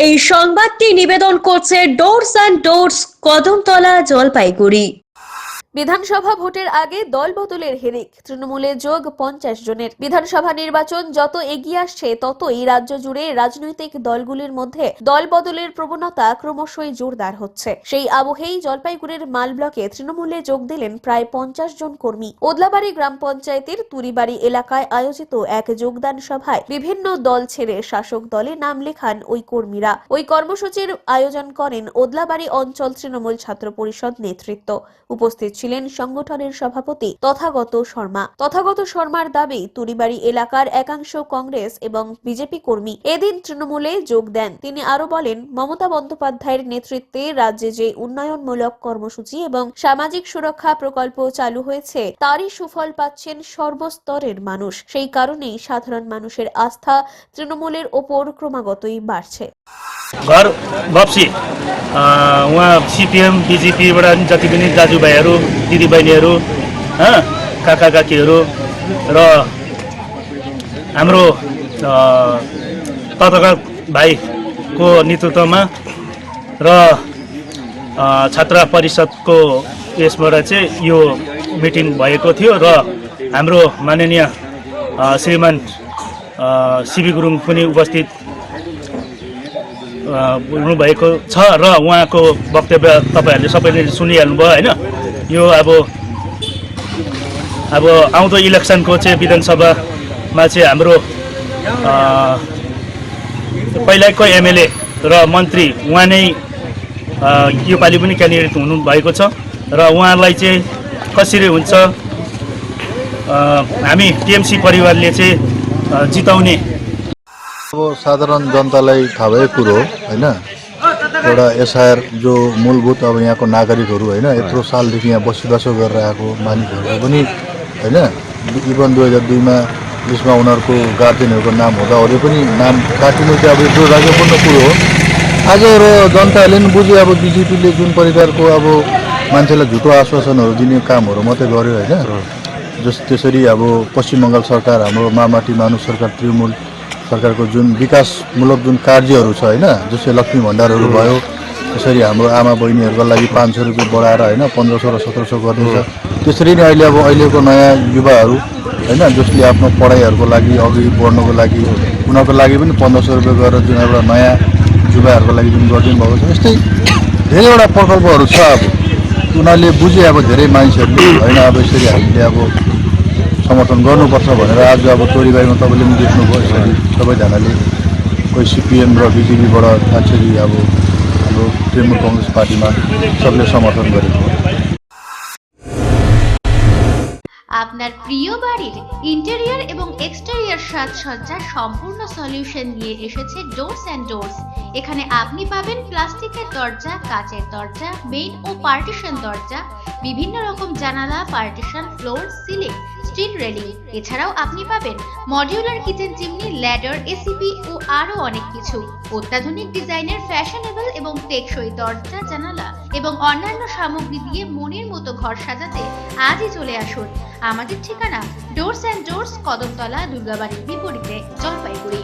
এই সংবাদটি নিবেদন করছে doors and doors, Kadamtala, Jalpaiguri. বিধানসভা ভোটের আগে দল বদলের হিড়িক, তৃণমূলে যোগ 50 জনের। বিধানসভা নির্বাচন যত এগিয়ে আসছে ততই রাজ্য জুড়ে রাজনৈতিক দলগুলির মধ্যে দল বদলের প্রবণতা ক্রমশই জোরদার হচ্ছে। সেই আবহেই জলপাইগুড়ির মাল ব্লকে তৃণমূলে যোগ দিলেন প্রায় 50 জন কর্মী। ওদলাবাড়ি গ্রাম পঞ্চায়েতের তুরিবাড়ি এলাকায় আয়োজিত এক যোগদান সভায় বিভিন্ন দল ছেড়ে শাসক দলে নাম লেখান ওই কর্মীরা। ওই কর্মসূচির আয়োজন করেন ওদলাবাড়ি অঞ্চল তৃণমূল ছাত্র পরিষদ নেতৃত্ব। উপস্থিত ছিলেন সংগঠনের সভাপতি তথাগত শর্মার দাবি, তুরিবাড়ি এলাকার একাংশ কংগ্রেস এবং বিজেপি কর্মী এদিন তৃণমূলে যোগ দেন। তিনি আরো বলেন, মমতা বন্দ্যোপাধ্যায়ের নেতৃত্বে রাজ্যে যে উন্নয়নমূলক কর্মসূচি এবং সামাজিক সুরক্ষা প্রকল্প চালু হয়েছে তারই সুফল পাচ্ছেন সর্বস্তরের মানুষ। সেই কারণেই সাধারণ মানুষের আস্থা তৃণমূলের ওপর ক্রমাগতই বাড়ছে। घर वापसी उहाँ सिपिएम बिजेपीबाट जति पनि दाजुभाइहरू दिदीबहिनीहरू काका काकीहरू र हाम्रो पत्रकार भाइको नेतृत्वमा र छात्र परिषदको यसबाट चाहिँ यो मिटिङ भएको थियो र हाम्रो माननीय श्रीमान सिबी गुरुङ पनि उपस्थित हुनुभएको छ र उहाँको वक्तव्य तपाईहरूले सबैले सुनिहाल्नुभयो होइन। यो अब आउँदो इलेक्सनको चाहिँ विधानसभामा चाहिँ हाम्रो पहिलाको एमएलए र मन्त्री उहाँ नै योपालि पनि क्यान्डिडेट हुनुभएको छ र उहाँलाई चाहिँ कसरी हुन्छ हामी टिएमसी परिवारले चाहिँ जिताउने। अब साधारण जनतालाई थाहा भएको कुरो होइन, एउटा एसआइआर जो मूलभूत अब यहाँको नागरिकहरू होइन, यत्रो सालदेखि यहाँ बसोबासो गरेर आएको मानिसहरू पनि होइन, इभन 2002मा यसमा उनीहरूको गार्जेनहरूको नाम हुँदा अरू पनि नाम काटिनु चाहिँ अब यत्रो राज्यपूर्ण कुरो हो। आज र जनताहरूले पनि बुझ्यो अब बिजेपीले जुन प्रकारको अब मान्छेलाई झुटो आश्वासनहरू दिने कामहरू मात्रै गर्यो होइन। त्यसरी अब पश्चिम बङ्गाल सरकार, हाम्रो मामाटी मानुष सरकार, तृणमूल सरकारको जुन विकासमूलक जुन कार्यहरू छ होइन, जस्तै लक्ष्मी भण्डारहरू भयो, त्यसरी हाम्रो आमा बहिनीहरूको लागि 500 रुपियाँ बढाएर होइन 1500 र 1700 गर्दैछ। त्यसरी नै अहिलेको नयाँ युवाहरू होइन, जसले आफ्नो पढाइहरूको लागि अघि बढ्नको लागि उनीहरूको लागि पनि 1500 रुपियाँ गरेर जुन एउटा नयाँ युवाहरूको लागि जुन गरिदिनु भएको छ, यस्तै धेरैवटा प्रकल्पहरू छ। अब उनीहरूले बुझे अब धेरै मानिसहरूले होइन, अब यसरी हामीले अब समर्थन गर्नुपर्छ भनेर आज अब तोरीबारीमा तपाईँले पनि देख्नुभयो, यसरी सबैजनाले कोही सिपिएम र बिजेपीबाट त्यसरी अब हाम्रो तृणमूल कङ्ग्रेस पार्टीमा सबले समर्थन गरेको। আপনার প্রিয় বাড়ির ইন্টেরিয়র এবং এক্সটেরিয়র সাজসজ্জার সম্পূর্ণ সলিউশন নিয়ে এসেছে ডোরস অ্যান্ড ডোরস। এখানে আপনি পাবেন প্লাস্টিকের দরজা, কাচের দরজা, মেইন ও পার্টিশন দরজা, বিভিন্ন রকম জানালা, partition, floor, ceiling, steel railing. এছাড়াও আপনি পাবেন modular kitchen chimney, ladder, ACP ও আরো অনেক কিছু। অত্যাধুনিক ডিজাইনের ফ্যাশনেবল এবং টেকসই দরজা, জানালা এবং অন্যান্য সামগ্রী দিয়ে মনের মতো ঘর সাজাতে আজই চলে আসুন। আমাদের ঠিকানা ডোরস অ্যান্ড ডোরস, কদমতলা, দুর্গাবাড়ির বিপরীতে, জলপাইগুড়ি।